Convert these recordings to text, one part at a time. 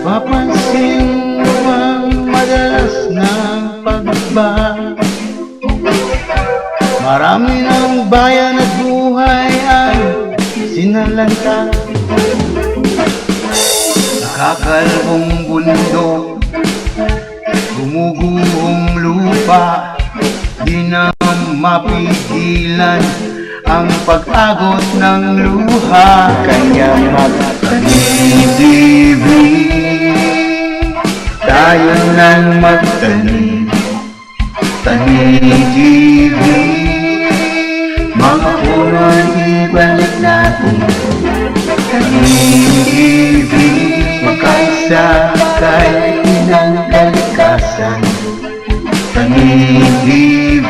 Papansin mo ang madalas ng pagbabago. Marami ng bayan at buhay ay sinalanta. Nakakalbong bundok, gumuguhong lupa, di na mapigilan ang pag-agos ng luha. Kaya magtanim-ibig, tayo nang magtanim. Tanim-ibig, mga puno'y ibalik natin. Tanim-ibig, makasakay ng kalikasan. Tanim-ibig,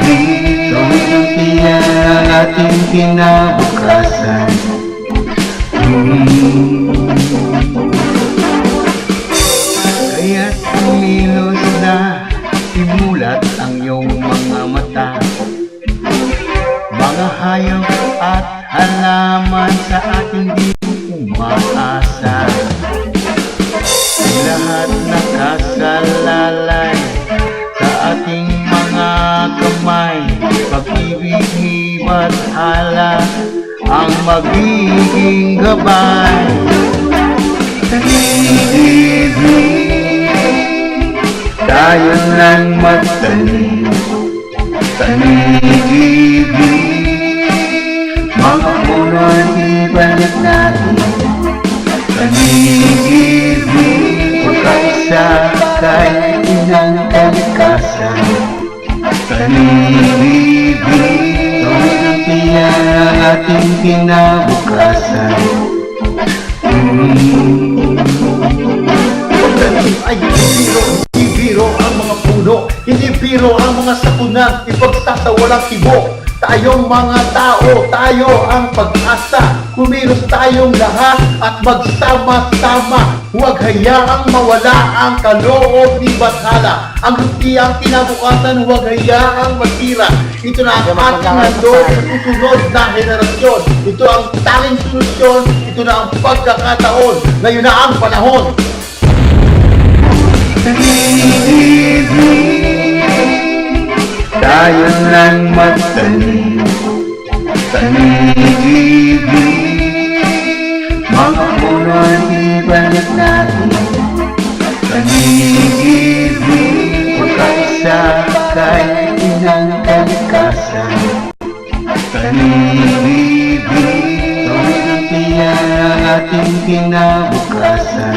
tuwing-tiyan ang ating kinabukasan. Kaya't kumilos na, imulat ang iyong mga mata. Mga hayop at halaman sa ating di umaasa. Lahat nakasalalay sa ating mga kamay. Pag-ibig, hibat, hala ang magiging gabay. Tanim-ibig, tayo lang magtanim. Tanim-ibig, mga puno'y ibalik natin. Tanim-ibig, magkasakay ng kalikasan. Tanim-ibig, tuwing-tiyan ang ating kinabukasan. Ay, hindi biro ang mga puno, hindi biro ang mga sakunan, ipagsasawalang tibo. Tayong mga tao, tayo ang pag-asa. Kumilos tayong lahat at magsama-sama. Huwag hayaang mawala ang kaloob ni Bathala. Ang lutiyang kinabukasan, huwag hayaang masira. Ito na ang ating handog sa susunod na henerasyon. Ito ang tanging solusyon, ito na ang pagkakataon. Ngayon na ang panahon. Tanim-ibig, tayo lang magtanim. Tanim-ibig, mga puno'y ibalik natin. Tanim-ibig, magkasakay ng kalikasan. Tanim-ibig, tuwing-tiyan ang ating kinabukasan.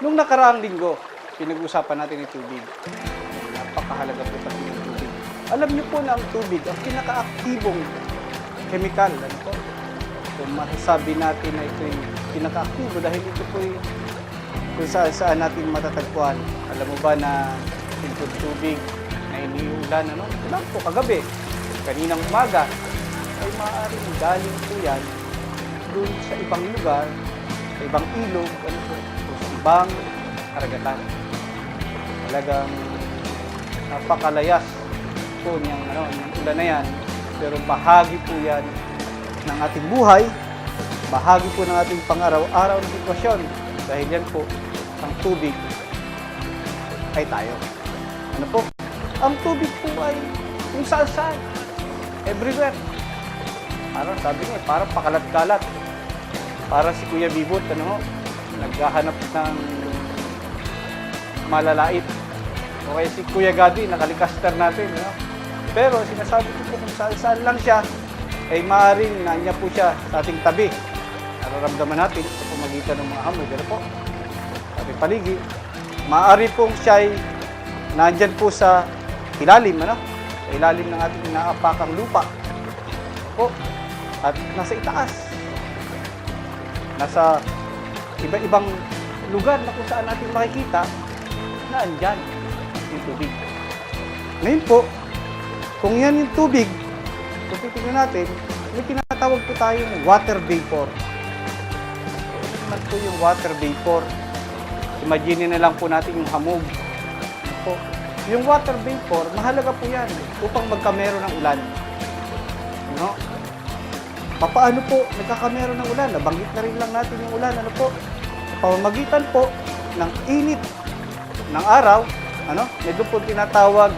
Nung nakaraang linggo, pinag-usapan natin yung tubig. Napakahalaga po kasi ng tubig. Alam niyo po na ang tubig, ang pinaka-aktibong chemical. Ano po? Kung masasabi natin na ito yung pinaka-aktibo dahil ito po yung kung saan natin matatagpuan. Alam mo ba na yung tubig na iniulan, ano? Ito lang po, kagabi, kaninang umaga, ay maaaring galing po yan doon sa ibang lugar, sa ibang ilog, ano po, sa ibang karagatan. Talagang napakalayas po niyang ulan na yan, pero bahagi po yan ng ating buhay, bahagi po ng ating pang-araw-araw na sitwasyon. Dahil yan po, ang tubig ay tayo. Ano po? Ang tubig po ay kung saan-saan, everywhere. Parang sabi niya, parang pakalat-kalat. Para si Kuya Bibot, naghahanap ng malalait. O kaya si Kuya Gadi, nakalikaster natin. Pero sinasabi ko po kung saan lang siya, ay maaaring nanya po siya sa ating tabi. Nararamdaman natin sa pamagitan ng mga hamog. Ano po? Sa ating paligid. Maaari pong siya ay nandyan po sa ilalim, ano? Sa ilalim ng ating inaapakang lupa. Po. At nasa itaas. Nasa iba-ibang lugar na kung saan natin makikita na andyan yung tubig. Ngayon po, kung yan yung tubig, kung titignan natin, may tinatawag po tayong water vapor. Ano naman po yung water vapor? Imagine na lang po natin yung hamog. Ano po? Yung water vapor, mahalaga po yan upang magkamero ng ulan. Ano? Paano po nagkakamero ng ulan? Nabanggit na rin lang natin yung ulan. Ano po? Sa pamamagitan po ng init ng araw, ano? May doon po tinatawag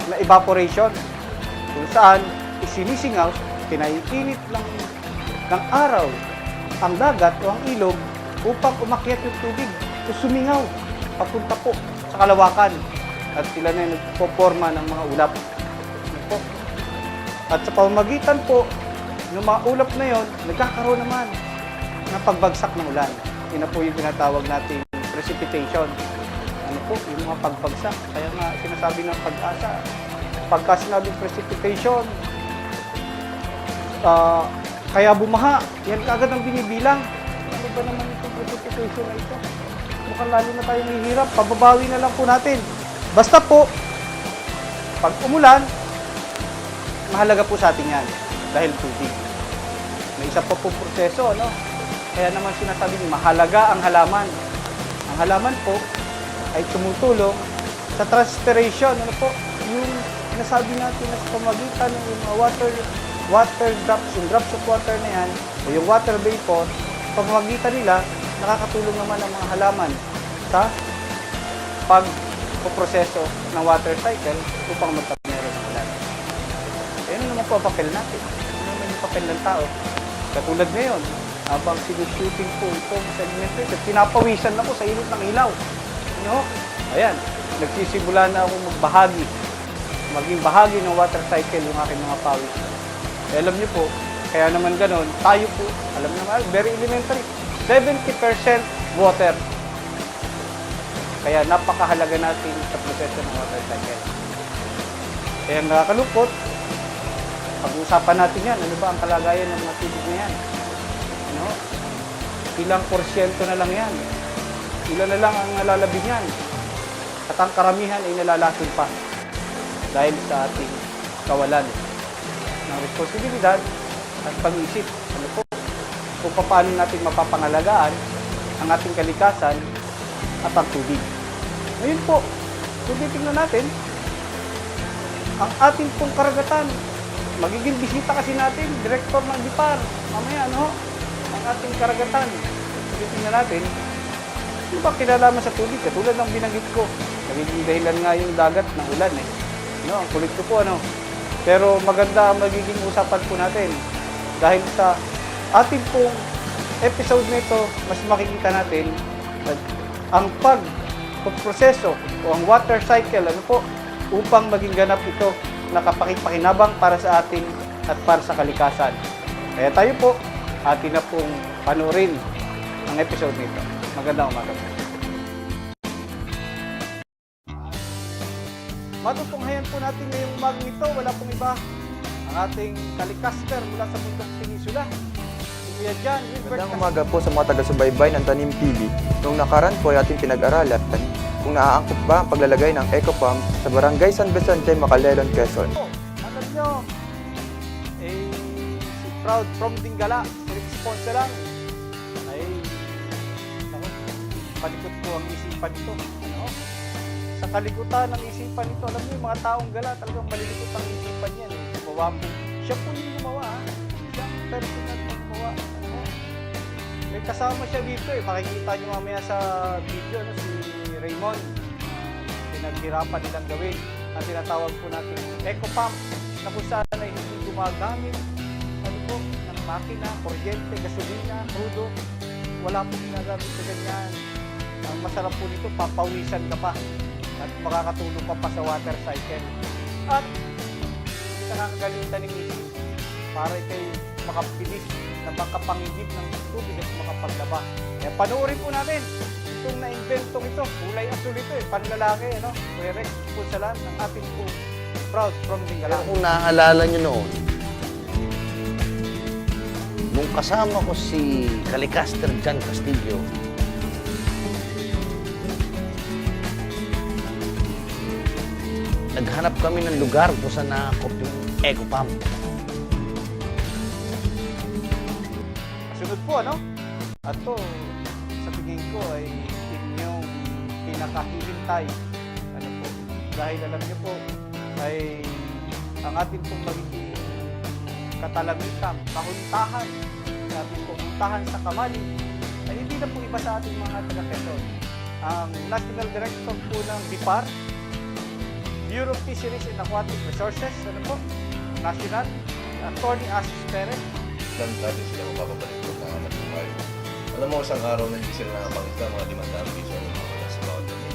na evaporation. Kung saan isinisingaw, pinaiinit ng araw ang dagat o ang ilog upang umakyat yung tubig o sumingaw papunta po sa kalawakan. At sila na yung nagpoporma ng mga ulap. Ano po? At sa pamamagitan po ng mga ulap na yon, nagkakaroon naman ng pagbagsak ng ulan. Yun na po yung tinatawag natin precipitation. Ano po? Yung mga pagbagsak. Kaya nga sinasabi ng Pag-asa, pagka sinabing precipitation, kaya bumaha, yan kaagad ang binibilang. Ano ba naman itong precipitation na ito? Mukhang lalo na tayo nahihirap, pababawi na lang po natin. Basta po, pag umulan, mahalaga po sa atin yan dahil tubig. May isa pa po proseso, ano? Kaya naman sinasabing mahalaga ang halaman. Ang halaman po ay tumutulong sa transpiration, ano po? Yung sinasabi natin na sa pamagitan ng mga water drops, yung drops of water na yan, o yung water vapor, sa pamagitan nila, nakakatulong naman ang mga halaman sa pagpoproseso ng water cycle upang magkamero ng ulan. Ayun naman po ang papel natin. Ano naman yung papel ng tao? Katulad ngayon, habang sinushooting po itong sedimentation, pinapawisan ako sa init ng ilaw. Ano? Ayan, nagsisimula na akong maging bahagi ng water cycle yung aking mga pawis. Eh, alam niyo po, kaya naman ganon, tayo po, alam naman, very elementary, 70% water. Kaya napakahalaga natin sa proseso ng water cycle. Kaya nakakalungkot, pag-uusapan natin yan, ano ba ang kalagayan ng mga tubig na yan? Ano? Ilang porsyento na lang yan. Ilan na lang ang nalalabing yan. At ang karamihan ay nalalason pa dahil sa ating kawalan ng responsibilidad at pag-iisip. Ano po? Kung paano natin mapapangalagaan ang ating kalikasan at ang tubig. Ngayon po, kung titingnan natin, ang ating pong karagatan, magiging bisita kasi natin, direktor ng DIPAR, mamaya, ano, ang ating karagatan. Kung titingnan natin, ano ba kinalaman sa tubig? Katulad ng binanggit ko, nagiging dahilan nga yung dagat ng ulan eh. No, ang kulit ko po, ano. Pero maganda ang magiging usapan po natin. Dahil sa ating pong episode nito, mas makikita natin ang pagproseso o ang water cycle, ano po, upang maging ganap ito nakapakipakinabang para sa atin at para sa kalikasan. Kaya tayo po, atin na pong panurin ang episode nito. Magandang umaga po. Matutunghayan po natin ngayong umagang ito, wala pong iba, ang ating kalikaster mula sa Bundok Peninsula. Kuya John, Magandang umaga po sa mga taga-subaybay ng Tanim TV. Noong nakaraan po ay ating pinag-aralan kung naaangkop ba ang paglalagay ng eco pump sa Barangay San Vicente, Macalelon, Quezon. Alam nyo, si Proud from Dingala, response lang, ay, naku, palikot po ang isipan nito. Ano? Sa kalikutan ng isipan nito, alam nyo, yung mga taong gala, talagang malilikot ang isipan niyan. Gumawa po. Siya po yung gumawa, ha? Siya ang personal na gumawa. Ano? May kasama siya dito, eh. Makikita nyo mamaya sa video, ano, si Raymond. Pinaghirapan nilang gawin ang tinatawag po natin eco pump na kung saan ay hindi gumagamit ano po, ng makina, kuryente, gasolina, crudo. Wala po ginagamit sa ganyan. Ang masarap po nito, papawisan ka pa at makakatulong ka pa sa water cycle. At nakakagaling tanim-itim para kay makapilis na makapangigib ng tubig at makapaglaba. Kaya panoorin po natin itong na-inventong ito. Kulay asul ito panlalaki, Kuya Rex Punsalan ng ating po proud from Pero Dingalan. kung naaalala nyo noon, nung kasama ko si Calicaster Jan Castillo, naghanap kami ng lugar kung saan nakakop yung eco pump. Sunod po, At to, sa tingin ko ay inyong pinakahihintay. Po? Dahil alam niyo po, ay ang ating pong magiging katalamitan, kahuntahan, ating pupuntahan sa Kamali, ay hindi na po iba sa ating mga taga-Quezon. Ang National Director po ng BIPAR, Bureau of Fisheries and Aquatic Resources, National, Attorney Asis Perez. Lantad sila mapapabalik ko na anak buhay. Alam mo, isang araw na hindi sila nakapangita, mga 500 piso ang mga sa bawat gabi.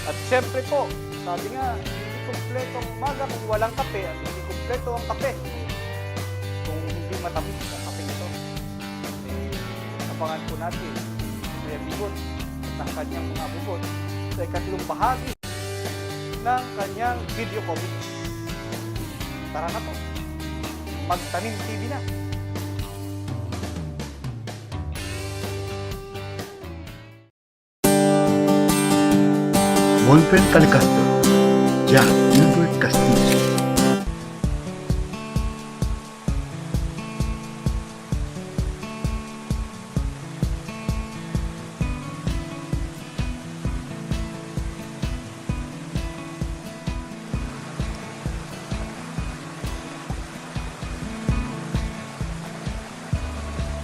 At siyempre po, sabi nga, hindi kumpleto ang umaga kung walang kape at hindi kumpleto ang kape kung hindi matamis ang kape nito. Abangan po natin Kuya Bigot at ang kanyang mga bugot sa ikatlong bahagi ng kanyang video comics. Tara na po, Magtanim TV na! Monfen Calicaster, Jack Gilbert Castillo.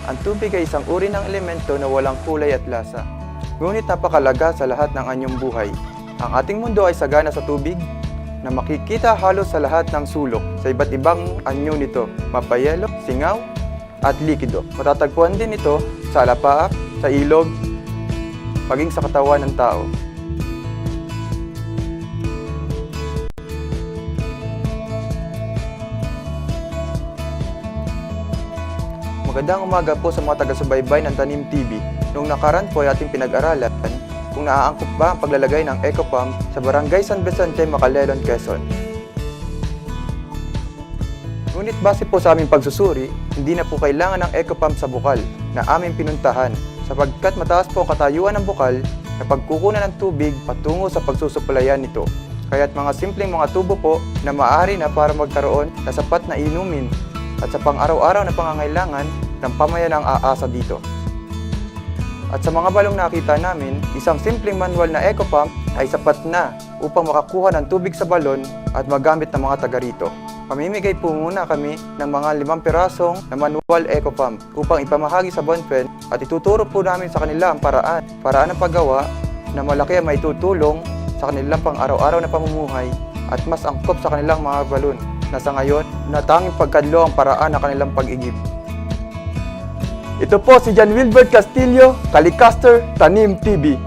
Ang tubig ay isang uri ng elemento na walang kulay at lasa. Ngunit napakalaga sa lahat ng anyong buhay. Ang ating mundo ay sagana sa tubig na makikita halos sa lahat ng sulok sa iba't ibang anyo nito, mapayelo, singaw, at likido. Matatagpuan din ito sa alapaap, sa ilog, maging sa katawan ng tao. Magandang umaga po sa mga taga-subaybay ng Tanim TV. Noong nakaraan po ay ating pinag-aralan kung naaangkop ba ang paglalagay ng eco pump sa Barangay San Vicente, Macalelon, Quezon. Ngunit base po sa aming pagsusuri, hindi na po kailangan ng eco pump sa bukal na aming pinuntahan sapagkat mataas po ang katayuan ng bukal na pagkukunan ng tubig patungo sa pagsusuplayan nito. Kaya't mga simpleng mga tubo po na maaari na para magkaroon na sapat na inumin at sa pang-araw-araw na pangangailangan ng pamayanang aasa dito. At sa mga balong nakita namin, isang simpleng manual na eco pump ay sapat na upang makakuha ng tubig sa balon at magamit ng mga taga rito. Pamimigay po muna kami ng mga 5 pirasong na manual eco pump upang ipamahagi sa Bonfen at ituturo po namin sa kanila ang paraan ng paggawa na malaki ang maitutulong sa kanilang pang-araw-araw na pamumuhay at mas angkop sa kanilang mga balon na sa ngayon na tanging pagkadlo ang paraan ng kanilang pag-igib. Ito po si Jan Wilbert Castillo, Calicaster, Tanim TV.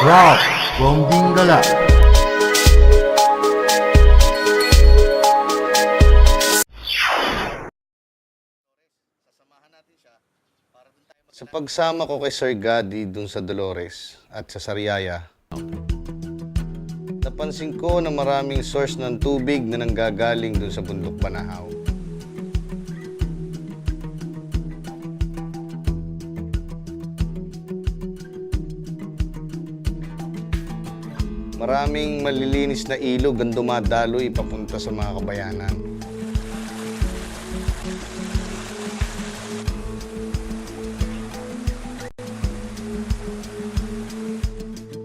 Rock from Dingalan. Sa pagsama ko kay Sir Gaddy dun sa Dolores at sa Sariaya, napansin ko na maraming source ng tubig na nanggagaling dun sa Bundok Banahaw. Maraming malilinis na ilog ang dumadaloy papunta sa mga kabayanan.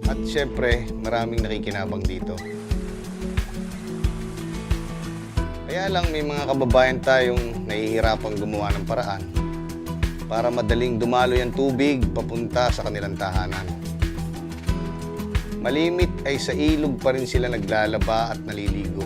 At syempre, maraming nakikinabang dito. Kaya lang may mga kababayan tayong nahihirapang gumawa ng paraan para madaling dumaloy ang tubig papunta sa kanilang tahanan. Malimit ay sa ilog pa rin sila naglalaba at naliligo.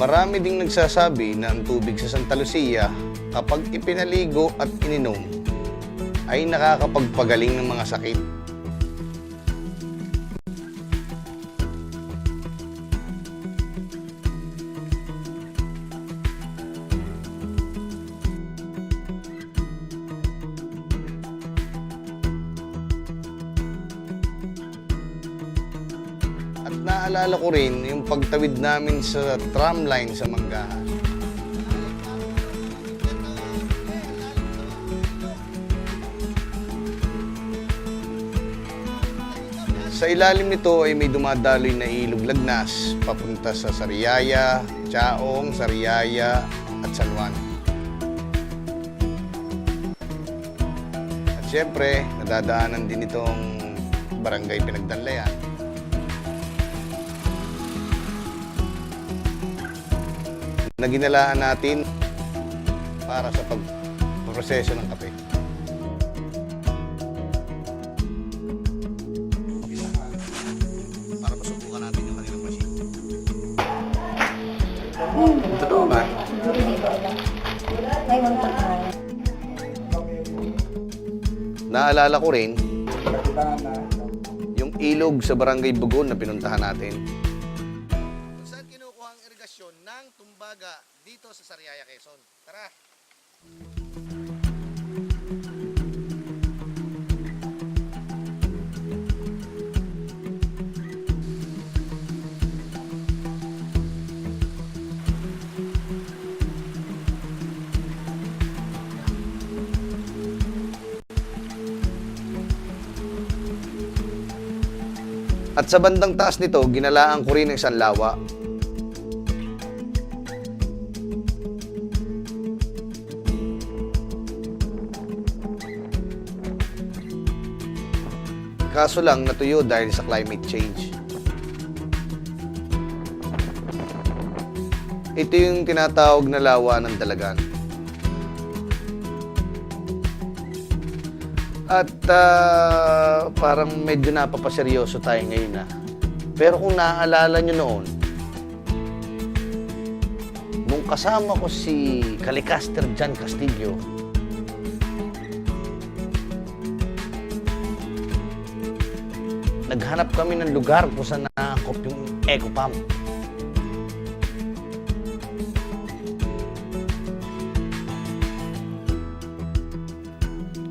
Marami ding nagsasabi na ang tubig sa Santa Lucia kapag ipinaligo at ininom ay nakakapagpagaling ng mga sakit. At naalala ko rin yung pagtawid namin sa tramline sa Manggahan. Sa ilalim nito ay may dumadaloy na ilog Lagnas papunta sa Sariaya, Chaong, Sariaya at San Juan. At syempre, nadadaanan din itong Barangay Pinagdanlayan. Na ginalaan natin para sa pagproseso ng kape. Para masubukan natin yung kanilang machine. Totoo ba? Naalala ko rin yung ilog sa Barangay Bugon na pinuntahan natin. Kung saan kinukuha ang irigasyon ng Tumbaga dito sa Sariaya, Quezon. Tara! At sa bandang taas nito, ginalaan ko rin ng isang lawa. Kaso lang natuyo dahil sa climate change. Ito yung tinatawag na lawa ng Dalagan. At parang medyo napapaseryoso tayo ngayon na. Pero kung naaalala nyo noon, nung kasama ko si Calicaster John Castillo, naghanap kami ng lugar kung saan nakakop yung eco pump.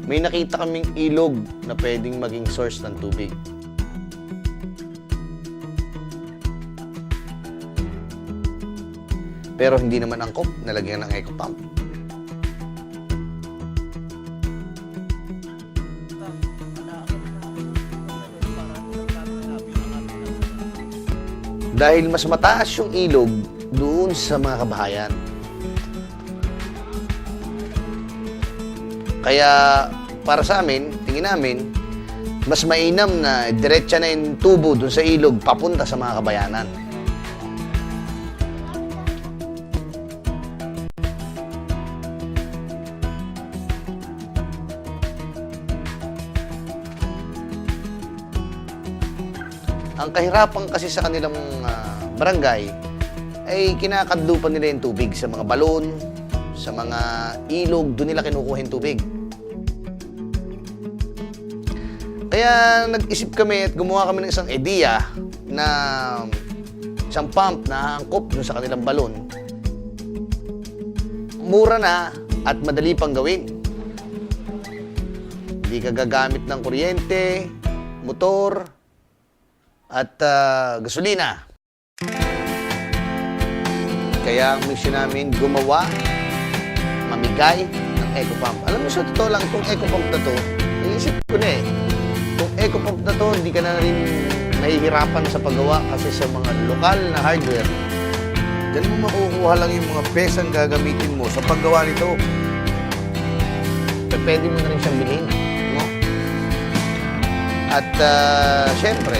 May nakita kaming ilog na pwedeng maging source ng tubig. Pero hindi naman angkop, nalagyan ng eco pump. Dahil mas mataas yung ilog doon sa mga kabahayan. Kaya para sa amin, tingin namin, mas mainam na diretsa na yung tubo doon sa ilog papunta sa mga kabayanan. Ang kahirapan kasi sa kanilang barangay ay kinakadlupan nila yung tubig sa mga balon, sa mga ilog, doon nila kinukuha yung tubig. Kaya nag-isip kami at gumawa kami ng isang ideya na isang pump na angkop doon sa kanilang balon. Mura na at madali pang gawin. Hindi ka gagamit ng kuryente, motor, at gasolina. Kaya ang mission namin, gumawa, mamigay ng eco pump. Alam mo, sa totoo lang, itong eco pump na to, naisip ko na eh. Itong eco pump na to, hindi ka na rin mahihirapan sa paggawa kasi sa mga lokal na hardware, diyan mo makukuha lang yung mga pesang gagamitin mo sa paggawa nito. Pwede mo na rin siyang bilhin, no? At syempre,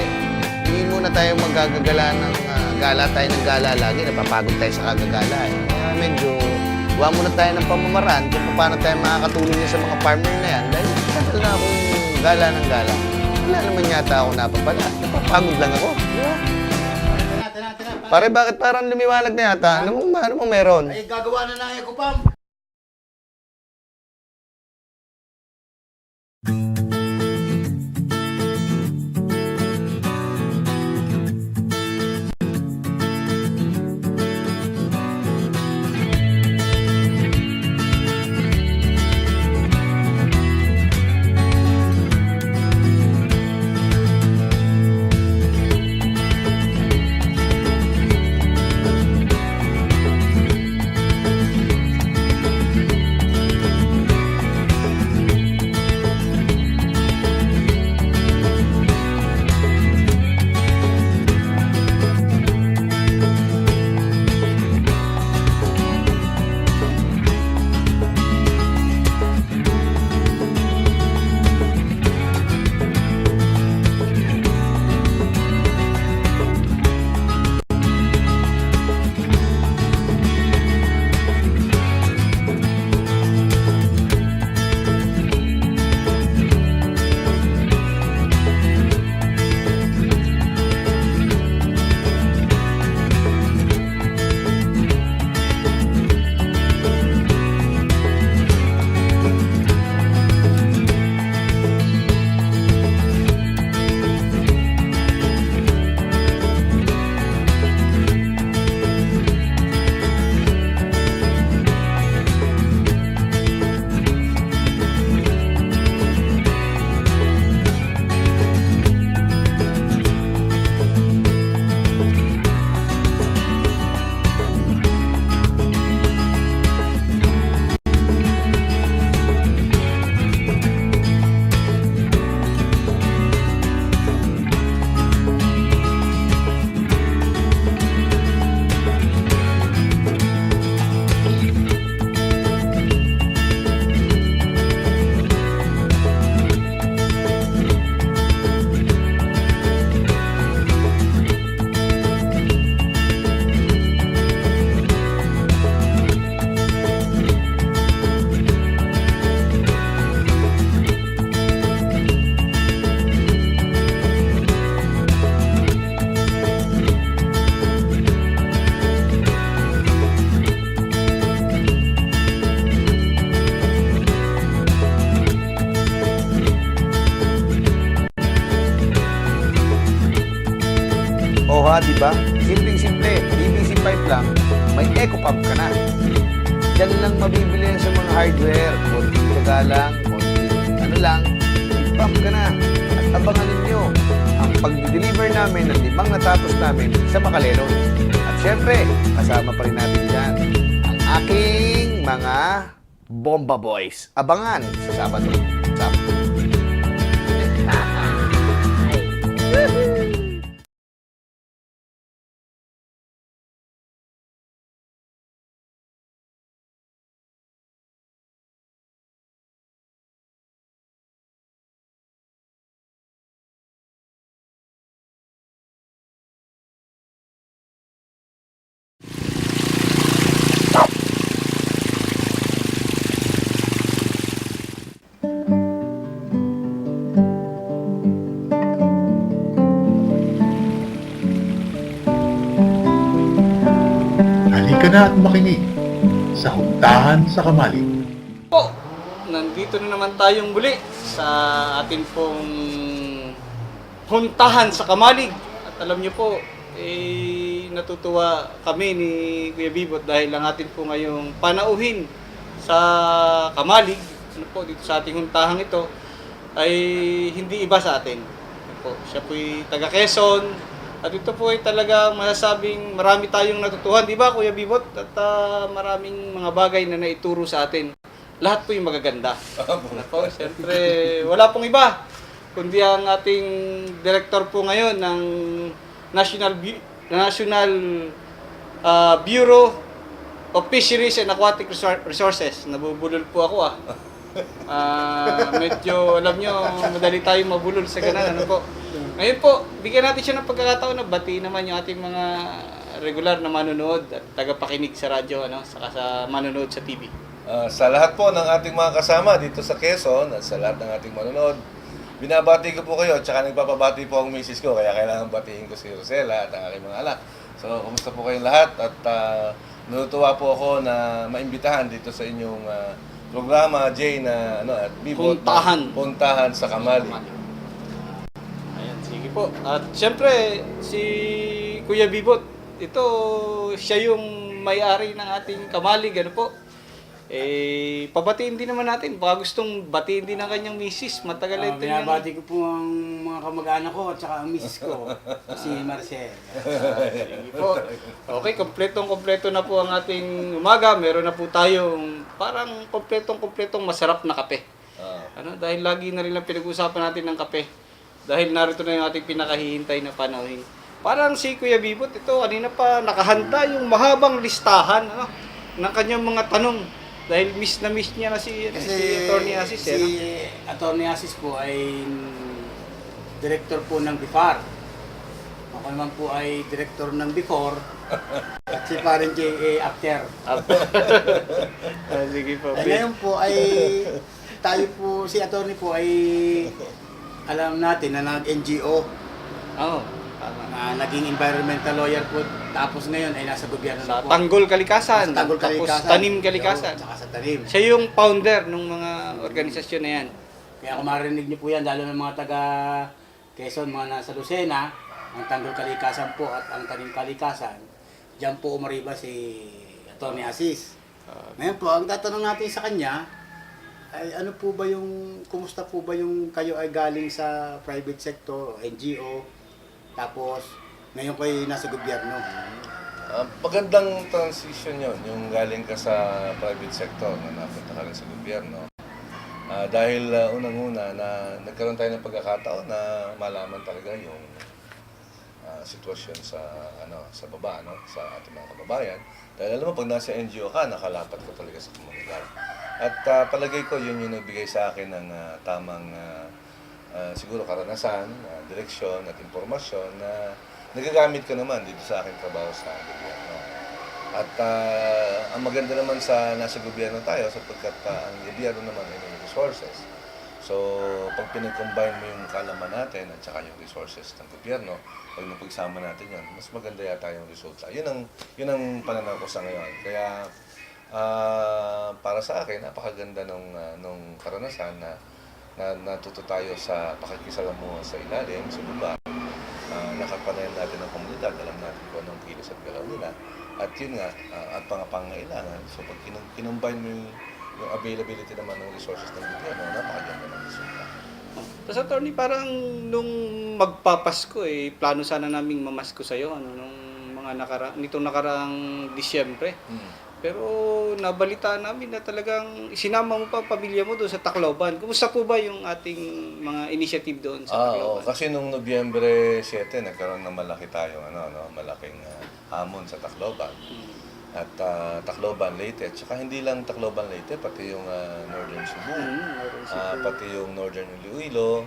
hindi muna tayo magagagala ng gala tayo ng gala lagi. Napapagod tayo sa kagagala eh. Kaya medyo, gawa muna tayo ng pamamaraan kung paano tayo makakatulong sa mga farmer na yan. Dahil tagal na akong gala ng gala. Wala naman yata ako napapala. Napapagod lang ako. Di ba? Pare, bakit parang lumiwanag na yata? Ano mong meron? Ay, gagawa na ng Eco Pump. Oo ha, di ba? Simpleng-simple. PVC pipe lang, may Eco Pump ka na. Diyan lang mabibili yan sa mga hardware. Konting tiyaga lang, konting ano lang, i-pump ka na. At abangan ninyo ang pag-deliver namin ng 5 natapos namin sa Macalelon. At syempre, kasama pa rin natin dyan ang aking mga Bomba Boys. Abangan sa Sabado. Halika na at makinig sa Huntahan sa Kamali. Po, nandito na naman tayong muli sa atin pong huntahan sa Kamalig. At alam niyo po, natutuwa kami ni Kuya Bibot dahil ang atin po ngayong panauhin sa Kamalig, ano po, dito sa ating huntahang ito, ay hindi iba sa atin. Ano po, siya po'y taga Quezon. At ito po ay talaga masasabing marami tayong natutuhan, di ba Kuya Bibot? At maraming mga bagay na naituro sa atin. Lahat po yung magaganda. Ako, siyempre, wala pong iba. Kundi ang ating director po ngayon ng National Bureau of Fisheries and Aquatic Resources. Nabubulol po ako medyo, alam nyo, madali tayong mabulol sa ganun. Ano po? Ngayon po, bigyan natin siya ng pagkakataon na bati naman yung ating mga regular na manonood at tagapakinig sa radyo, saka sa manonood sa TV. Sa lahat po ng ating mga kasama dito sa Quezon at sa lahat ng ating manonood, binabati ko po kayo at saka nagpapabati po ang misis ko, kaya kailangan batiin ko si Rosella at ang aking mga anak. So, kumusta po kayong lahat? At natutuwa po ako na maimbitahan dito sa inyong programa, Jay, na at Bibot. Puntahan sa Kamali. Ayan, sige po. At syempre, si Kuya Bibot, ito, siya yung may-ari ng ating Kamalig, ano po. Pabatiin din naman natin. Baka gustong batiin din ng kanyang misis. Matagal ito yung... Binabati ko po ang mga kamag-anak ko at saka ang miss ko, si Marcel. Sige po. Okay, kompletong-kompleto na po ang ating umaga. Meron na po tayong parang kompletong-kompletong masarap na kape. Dahil lagi na rin lang pinag-usapan natin ng kape. Dahil narito na yung ating pinakahihintay na panahon. Parang si Kuya Bibot, ito kanina pa nakahanda yung mahabang listahan ng kanyang mga tanong. Dahil miss na miss niya na si Atty. Asis. Si Atty. Asis po ay director po ng BIFAR. Ako naman po ay director ng BIFOR. At si Parang J.A. after. Sige po. Ngayon po ay tayo po, si attorney po ay alam natin na nag-NGO. Oo. Tama. Na naging environmental lawyer po. Tapos ngayon ay nasa gobyerno Sa na po. Tanggol Kalikasan. Sa Tanggol Tapos Kalikasan. Tanim Kalikasan. Tsaka sa Tanim. Siya yung founder ng mga organisasyon na yan. Kaya kung marinig niyo po yan, lalo ng mga taga Quezon, mga nasa Lucena, ang Tanggol Kalikasan po at ang Tanim Kalikasan, diyan po umariba si Atty. Asis. Ngayon po, ang tatanong natin sa kanya, ay ano po ba yung, kumusta po ba yung kayo ay galing sa private sector, NGO, tapos ngayon kayo nasa gobyerno? Magandang transition yon, yung galing ka sa private sector na napunta ka rin sa gobyerno. Dahil unang-una na nagkaroon tayo ng pagkakataon na malaman talaga yung sitwasyon sa sa baba, sa ating mga kababayan. Dahil alam mo, pag nasa NGO ka, nakalapat ka talaga sa komunidad. At palagay ko, yun yung nagbigay sa akin ng tamang siguro karanasan, direksyon at impormasyon na nagagamit ko naman dito sa aking trabaho sa gobyerno. At ang maganda naman sa nasa gobyerno tayo sapagkat ang gobyerno naman ay may resources. So, pag pinag-combine mo yung kalaman natin at saka yung resources ng gobyerno, pag napagsama natin yun, mas maganda yata yung resulta. Yun ang pananaw ko sa ngayon. Kaya, para sa akin, napakaganda nung karanasan na natuto tayo sa pakikisalamuha sa ilalim, sa baba. Nakapanayan natin ang komunidad, alam natin kung anong kilos at galaw nila. At yun nga, at pangangailangan. So pag kinumbine mo yung availability naman ng resources ng gobyerno, napakaganda ng resulta. Tapos attorney, parang nung magpapasko plano sana naming mamasko sa'yo, nung nitong nakaraang Disyembre. Pero nabalitaan namin na talagang isinama mo pa ang pamilya mo doon sa Tacloban. Kumusta po ba yung ating mga initiative doon sa Tacloban? Kasi nung Nobyembre 7, nagkaroon ng malaki tayong malaking hamon sa Tacloban. At Tacloban, Leyte. At saka hindi lang Tacloban, Leyte, pati yung Northern Cebu, pati yung Northern Iloilo,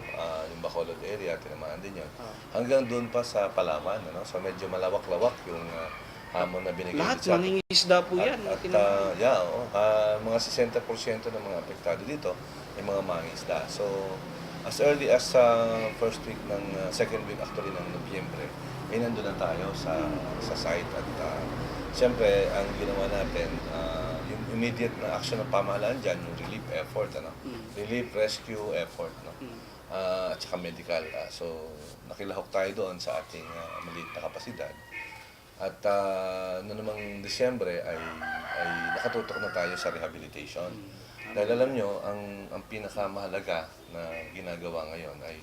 yung Bacolod area, tinamaan din yun. Hanggang doon pa sa Palawan. So medyo malawak-lawak yung hamon na binigay Lahat, sa mangingisda po yan. Mga 60% ng mga apektado dito ay mga mangingisda. So, as early as first week ng second week actually ng Nobyembre, ay nandun na tayo sa site. At siyempre, ang ginawa natin, yung immediate na action ng pamahalaan dyan, yung relief effort, relief rescue effort, at saka medical. So, nakilahok tayo doon sa ating maliit na kapasidad. At noong namang Disyembre ay nakatutok na tayo sa rehabilitation. Dahil alam nyo, ang pinakamahalaga na ginagawa ngayon ay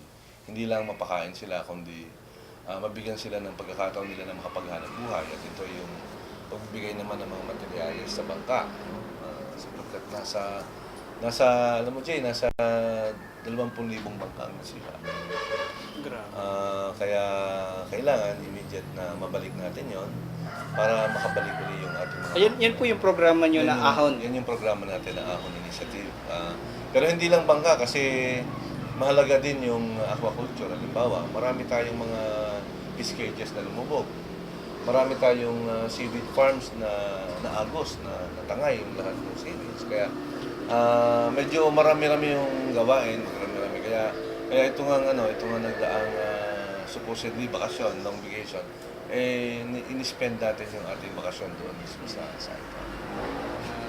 hindi lang mapakain sila, kundi mabigyan sila ng pagkakataon nila na makapaghanap buhay. At ito yung pagbibigay naman ng mga materyales sa bangka. Sapagkat nasa alam mo Jay, nasa 20,000 bangka ang nasira. Kaya kailangan immediate na mabalik natin yon para makabalik ulit yung ating mga... Yan po yung programa nyo na Ahon. Yan yung programa natin na Ahon Initiative. Pero hindi lang bangka kasi mahalaga din yung aquaculture. Halimbawa, marami tayong mga fish cages na lumubog. Marami tayong seaweed farms na agos, na tangay yung lahat ng seaweeds. Kaya medyo marami-rami yung gawain. Kaya ito nga nagdaang supposedly bakasyon, long vacation, in-spend natin yung ating bakasyon doon mismo sa ito.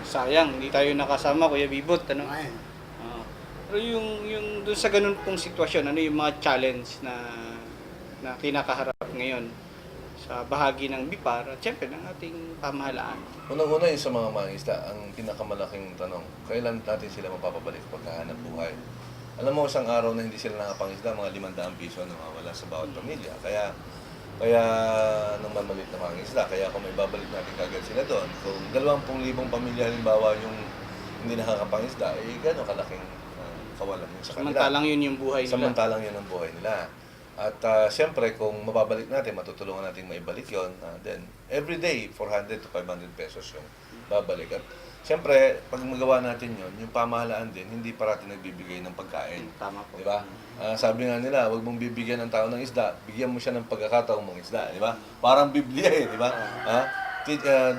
Sayang, hindi tayo nakasama, Kuya Bibot. Ano? Ayun. Pero yung doon sa ganun pong sitwasyon, ano yung mga challenge na kinakaharap ngayon sa bahagi ng BIPAR at syempre ng ating pamahalaan? Unang-una yung sa mga mangingisda, ang pinakamalaking tanong, kailan natin sila mapapabalik pagkahanap buhay? Alam mo, isang araw na hindi sila nakapangisda, mga 500 piso na mawala sa bawat pamilya. Kaya nang mamalit na mangingisda, kaya kung may babalik natin kagad sila doon, kung 20,000 pamilya halimbawa yung hindi nakakapangisda, gano'ng kalaking kawalan yun sa kanila. Samantalang yun yung buhay nila. Samantalang yun ang buhay nila. At siyempre, kung mababalik natin, matutulungan natin maibalik yun, then every day, 400 to 500 pesos yung babalik. At siyempre, pag magawa natin yun, yung pamahalaan din, hindi parati nagbibigay ng pagkain. Tama po. Di ba? Sabi nga nila, huwag mong bibigyan ng tao ng isda, bigyan mo siya ng pagkakataong mong isda. Di ba? Parang Biblia di ba?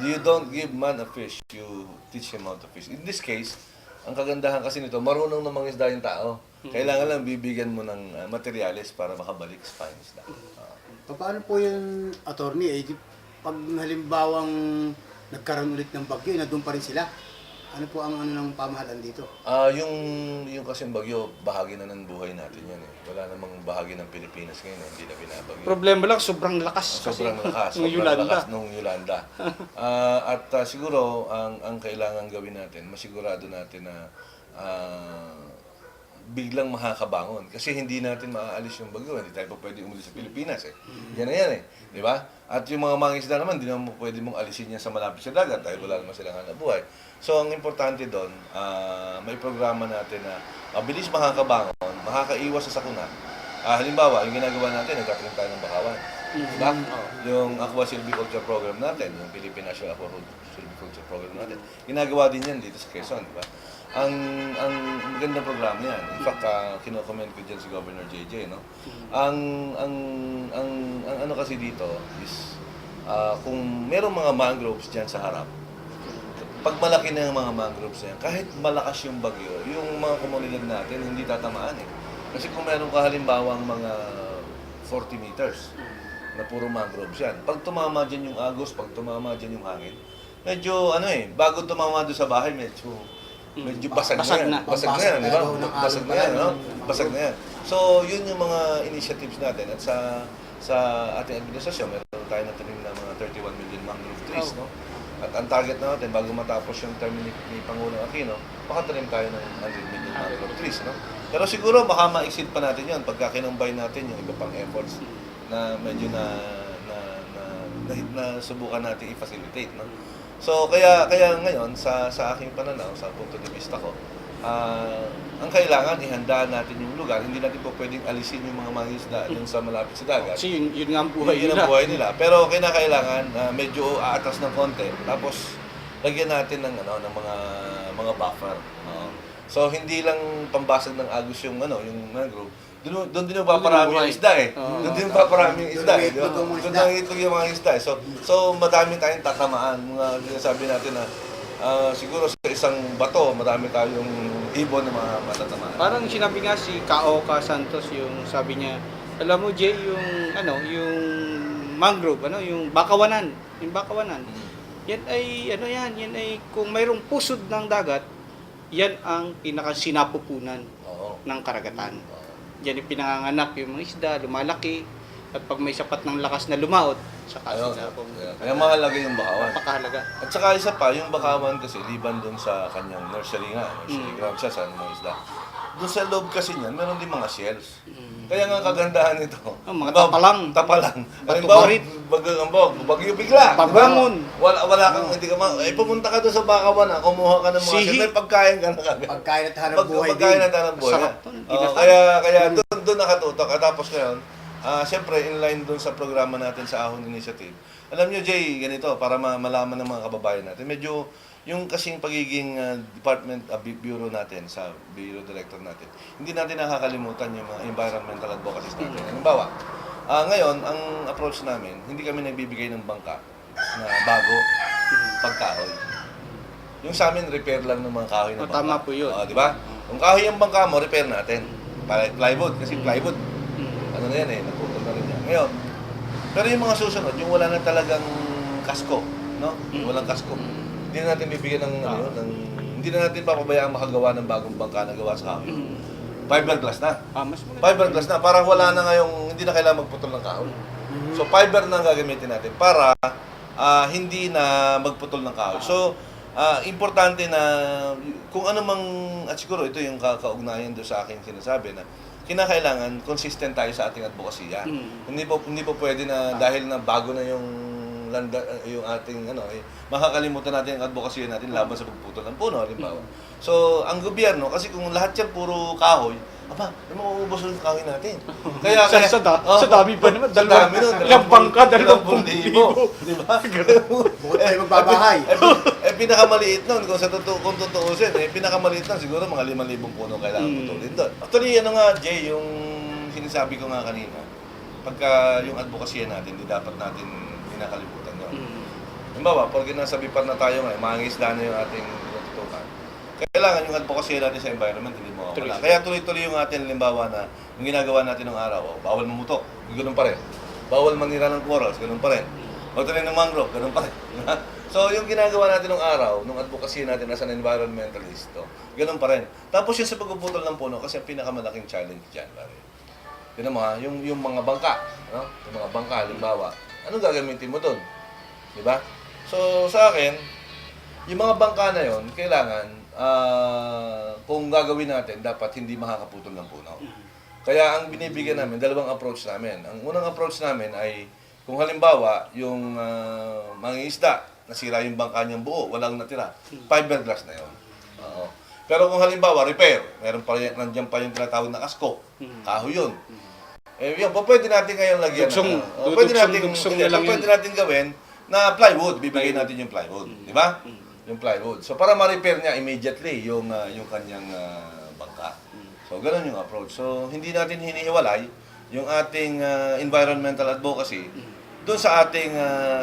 You don't give man a fish, you teach him how to fish. In this case, ang kagandahan kasi nito, marunong namang isda yung tao. Kailangan lang bibigyan mo ng materyales para makabalik sa pangisda. Paano po yung attorney, pag halimbawang nagkaroon ulit ng bagyo, na doon pa rin sila? Ano po ang ng pamahalaan dito? Yung kasing bagyo, bahagi na ng buhay natin yan eh. Wala namang bahagi ng Pilipinas ngayon, hindi na binabagyo. Problema lang, sobrang lakas. Sobrang lakas, Nung Yolanda. lakas nung Yolanda. Siguro, ang kailangan gawin natin, masigurado natin na biglang makakabangon. Kasi hindi natin maaalis yung bagyo. Hindi tayo pa pwede umulis sa Pilipinas eh. Yan na yan eh. Di ba? At yung mga mangingisda naman, hindi naman pwede mong alisin yan sa malapit sa dagat dahil wala naman silang hanap buhay. So, ang importante doon, may programa natin na mabilis makakabangon, makakaiwas sa sakuna. Halimbawa, yung ginagawa natin, nagkatanim tayo ng bakawan. Diba? Yung Aqua Silviculture Program natin, yung Philippine National Aqua Silviculture Program natin, ginagawa din yan dito sa Quezon, di ba? Ang magandang programa yan. In fact, kino-comment ko dyan si Governor JJ, no? Ang ano kasi dito is, kung merong mga mangroves dyan sa harap, pag malaki na yung mga mangroves na yan, kahit malakas yung bagyo, yung mga komunidad natin hindi tatamaan eh. Kasi kung meron ka halimbawang mga 40 meters na puro mangroves yan, pag tumama dyan yung agos, pag tumama dyan yung hangin, medyo bago tumama doon sa bahay, medyo basag na yan. Basag na yan, di ba? Basag na yan, no? Basag na yan. So, yun yung mga initiatives natin. At sa ating administrasyon, meron tayo na tanim na mga 31 million mangrove trees, no? At ang target natin, bago matapos yung term ni Pangulong Aquino, makatanim tayo ng 100 million mangrove trees, no? Pero siguro, baka ma-exceed pa natin yun pagka kinumbay natin yung iba pang efforts na medyo na subukan natin i-facilitate, no? So, kaya ngayon, sa aking pananaw, sa punto de vista ko, ang kailangan, ihanda natin yung lugar. Hindi natin po pwedeng alisin yung mga mangisda dun sa malapit sa dagat. Kasi yun nga ang buhay Yun nila. ang buhay nila. Pero kinakailangan, medyo aatas ng konti. Tapos, lagyan natin ng mga buffer. So, hindi lang pambasag ng agos yung mangrove. Doon din paparami yung isda eh. Doon din paparami yung isda eh. Doon ang itlog yung mga isda eh. So madami tayong tatamaan. Mga sinasabi natin na siguro sa isang bato, madami tayong ibon na mga matatamaan. Parang sinabi nga si Kaoka Santos, yung sabi niya, alam mo Jay, yung mangrove, yung bakawanan. Yan ay, yan ay, kung mayroong pusod ng dagat, yan ang pinakasinapupunan ng karagatan. Diyan yung pinanganganak yung mga isda, lumalaki, at pag may sapat ng lakas na lumaot, saka sila Kaya mahalaga yung bakawan. napakahalaga. At saka isa pa, yung bakawan kasi, liban doon sa kanyang nursery ground siya sa mga isda. Doon sa loob kasi niyan, meron din mga shells. Kaya nga kagandahan nito. Mga tapalang. Tapalang. Batubarit. Bagyo bigla. Pabangon. Wala kang, hindi ka pumunta ka doon sa bakawan, kumuha ka ng mga Sihi. shells. May pagkain ka na kagad. Pagkain at hanap buhay Pagkain din. at hanap buhay. Sarap to. Kaya doon nakatutok. At tapos ngayon, siyempre, in line doon sa programa natin sa Ahon Initiative. Alam nyo, Jay, ganito, para malaman ng mga kababayan natin, medyo yung kasing pagiging department, bureau natin, sa bureau director natin, hindi natin nakakalimutan yung mga environmental advocacies natin. Halimbawa, ngayon, ang approach namin, hindi kami nagbibigay ng bangka na bago pagkahoy. Yung sa amin, repair lang ng mga kahoy na bangka. Tama po yun. Di ba? Kung kahoy yung bangka mo, repair natin. Plywood, kasi plywood, ano na yan naputol na rin yan. Ngayon, Pero yung mga susunod, yung wala na talagang kasko, no? Yung walang kasko. Hindi na natin bibigyan ng, ano, yun, hindi na natin papabayaan makagawa ng bagong bangka na gawa sa kahoy. Fiberglass na. Mas maganda. Fiberglass na. Parang wala na ngayong, hindi na kailangan magputol ng kahoy. So, fiber na ang gagamitin natin para hindi na magputol ng kahoy. So, importante na kung ano mang, at siguro ito yung kaugnayan doon sa aking sinasabi na kinakailangan consistent tayo sa ating advokasya. Hindi po pwede na dahil na bago na yung yung ating makakalimutan natin ang advokasya natin laban sa pagputol ng puno, halimbawa. So, ang gobyerno, kasi kung lahat yan puro kahoy, may mauubos yung kahoy natin. Kaya, Sa dami pa naman. Sa dami nun. Ilang bangka, 20,000. Di ba? magbabahay. Pinakamaliit nun, kung tutuusin, pinakamaliit nun, siguro mga 5,000 puno kailangan putulin doon. Actually, Jay, yung sinasabi ko nga kanina, pagka yung advokasya natin, di dapat natin pinakalimutan yun. Halimbawa, pag nasa bipar na tayo ngayon, mangingisda na yung ating tutukan. Kailangan yung advokasya natin sa environment, hindi mo wala. Kaya tuloy-tuloy yung atin, halimbawa na, yung ginagawa natin ng araw, bawal mamutok, ganoon pa rin. Bawal manira ng corals, ganoon pa rin. Magtanim ng mangrove, ganoon pa rin. So, yung ginagawa natin ng araw, nung advocacy natin as an environmentalist, ganoon pa rin. Tapos yung sa pagpuputol ng puno, kasi ang pinakamalaking challenge dyan, pare. Tignan mo ha, yung mga bangka, no? Yung mga bangka, halimbawa, anong gagamitin mo doon? Diba? So, sa akin, yung mga bangka na yon, kailangan, kung gagawin natin, dapat hindi makakaputol ng puno. Kaya ang binibigyan namin, dalawang approach namin. Ang unang approach namin ay, kung halimbawa, yung mangingisda, nasira yung bangka niyang buo, walang natira, fiberglass na yun. Oo. Pero kung halimbawa, repair, meron pa rin, nandiyan pa yung tinatawag na kasko, kahoy yun. Yun, pwede natin ngayon lagyan. Pwede natin gawin na plywood, bibigay natin yung plywood, di ba? Yung plywood. So para ma-repair niya immediately yung kanyang bangka. So ganun yung approach. So hindi natin hinihiwalay yung ating environmental advocacy doon sa ating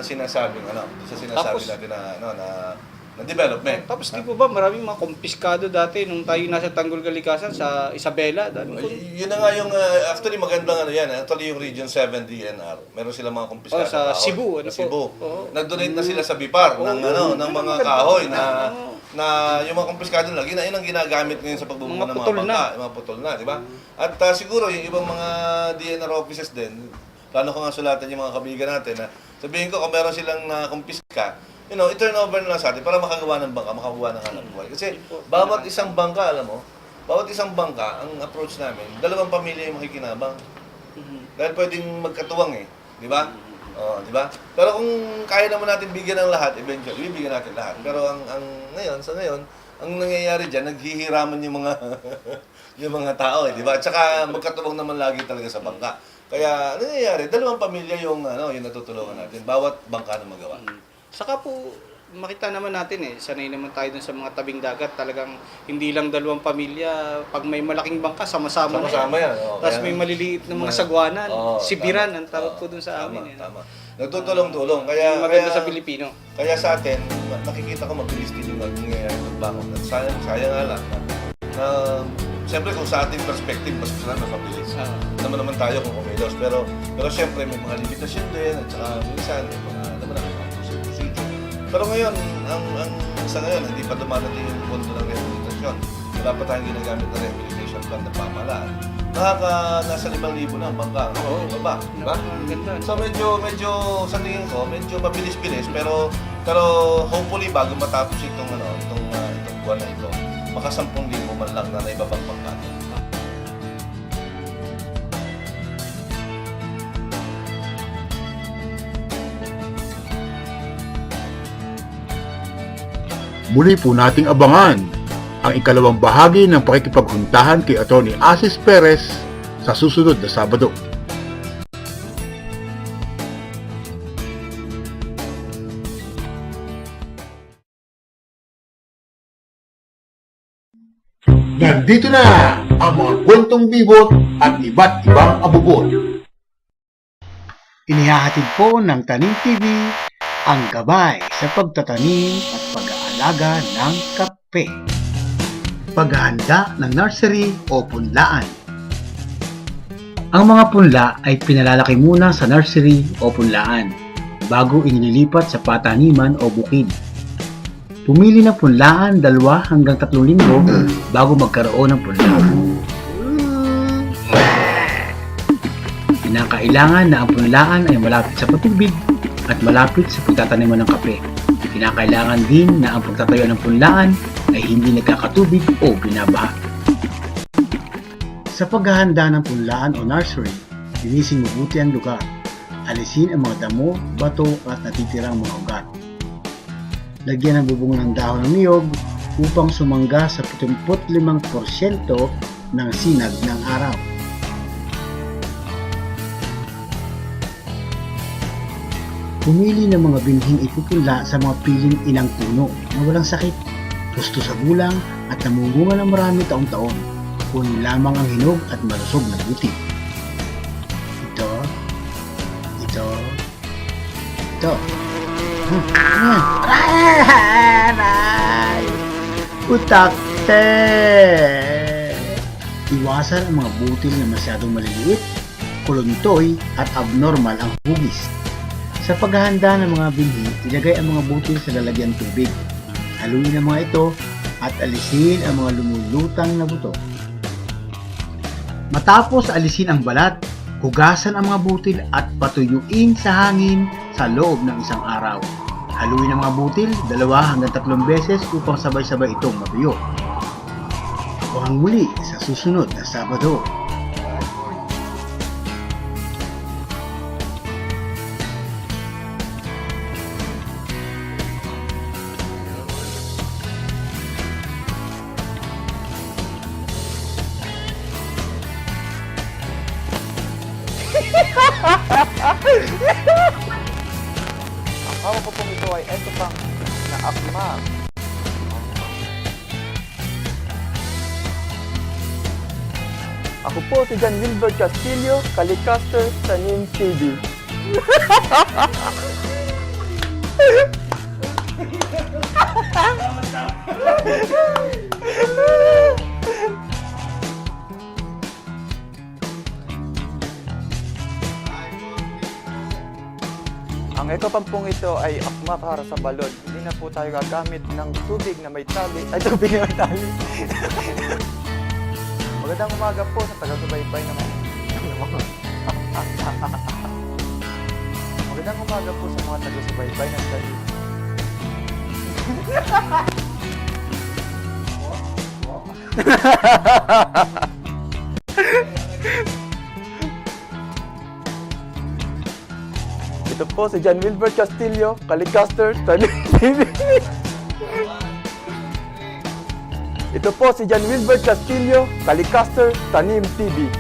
sinasabing natin na development. Tapos di po ba maraming mga kumpiskado dati nung tayo nasa Tanggol Kalikasan sa Isabela? Yun na nga yung, actually magandang yan. Actually yung Region 7 DNR, meron silang mga kumpiskado. Sa Cebu. Sa Cebu. Nag-donate na sila sa BIPAR ng mga kahoy na yung mga kumpiskado lagi na yun ang ginagamit ngayon sa pagbubuo ng mga bangka. Yung mga putol na, di ba? At siguro yung ibang mga DNR offices din, plano ko nga sulatan yung mga kabigan natin na sabihin ko kung meron silang kumpiska, i-turn over na lang sa atin para makagawa ng bangka, makabuha ng hanap buhay. Kasi bawat isang bangka, ang approach namin, dalawang pamilya yung makikinabang. Dahil pwedeng magkatuwang di ba? Di ba? Pero kung kaya naman natin bigyan ng lahat, eventually, bibigyan natin lahat. Pero sa ngayon, ang nangyayari dyan, naghihiraman yung mga yung mga tao, di ba? At saka magkatuwang naman lagi talaga sa bangka. Kaya, nangyayari, dalawang pamilya yung natutulungan natin, bawat bangka na magawa. Saka po, makita naman natin sanay naman tayo dun sa mga tabing dagat. Talagang hindi lang dalawang pamilya, pag may malaking bangka, sama-sama yan. Tapos may maliliit na mga sagwanan, sibiran, ang tawag po dun sa amin. Tama. Nagtutulong-tulong. Kaya maganda sa Pilipino. Kaya sa atin, nakikita ko mabilis din yung nangyayari pagbangon. At sayang nga lang na siyempre kung sa ating perspective, mas gusto naman mabilis. Naman tayo kung kumilos. Pero siyempre may mga limitasyon din at saka minsan may mga pero ngayon, sa ngayon, hindi pa dumadating yung pondo ng rehabilitasyon. Wala pa tayong ginagamit na rehabilitation plan na pamahalaan. Nasa 5,000 na ang bangka. Baba, di ba? So medyo sa tingin ko, medyo mabilis-bilis. Pero hopefully, bago matapos itong buwan na ito, maka 10,000 man lang na naibabang bangka. Muli po nating abangan ang ikalawang bahagi ng pakikipaghuntahan kay Atty. Asis Perez sa susunod na Sabado. Nandito na ang mga kwentong bibot at iba't ibang abubot. Inihahatid po ng Tanim TV ang gabay sa pagtatanim at pag-aalaga ng kape. Paghahanda ng nursery o punlaan. Ang mga punla ay pinalalaki muna sa nursery o punlaan bago inililipat sa pataniman o bukid. Pumili ng punlaan 2 hanggang 3 linggo bago magkaroon ng punla. Kinakailangan na ang punlaan ay malapit sa patubig at malapit sa pagtataniman ng kape. Kinakailangan din na ang pagtatayo ng punlaan ay hindi nagkakatubig o binabaha. Sa paghahanda ng punlaan o nursery, linisin mabuti ang lugar. Alisin ang mga damo, bato at natitirang mga ugat. Lagyan ng bubong ng dahon ng niyog upang sumangga sa 75% ng sinag ng araw. Pumili ng mga binhing ipupunla sa mga piling inang puno na walang sakit, gusto sa gulang at namumunga ng marami taon-taon. Kunin lamang ang hinog at malusog na buti. Ito. Aray! Utakte! Iwasan ang mga butil na masyadong maliliit, kuluntoy at abnormal ang hugis. Sa paghahanda ng mga binhi, ilagay ang mga butil sa lalagyan tubig. Haluin ang mga ito at alisin ang mga lumulutang na buto. Matapos alisin ang balat, hugasan ang mga butil at patuyuin sa hangin sa loob ng 1 araw. Haluin ang mga butil 2 hanggang 3 beses upang sabay-sabay itong matuyo. O muli sa susunod na Sabado. Ang hawak ko pong ito ay ecopump na akma. Ako po si John Wilbert Castillo, Calicaster, Tanim TV. Ang ecopump pong ito ay akma para sa balon. Hindi na po tayo gagamit ng tubig na may tali. Ay, tubig na may tali. Magandang umaga po sa taga-subaybay naman. Magandang umaga po sa mga taga-subaybay ng tali. Ito po si John Wilbert Castillo, Calicaster, Tanim TV. Ito po si John Wilbert Castillo, Calicaster, Tanim TV.